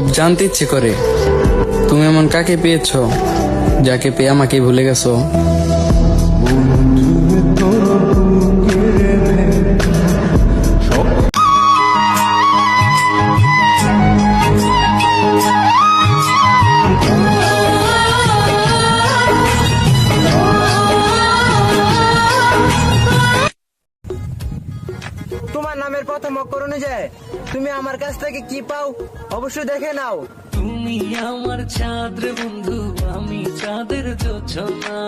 খুব জানতে ইচ্ছে করে তুমি এমন কাকে পেয়েছো যাকে পেয়ে আমাকে ভুলে গেছো। তোমার নামের প্রথম অক্ষর অনুযায়ী তুমি আমার কাছ থেকে কি পাও অবশ্যই দেখে নাও। তুমি আমার চাঁদ রে বন্ধু, আমি চাঁদের জোছনা।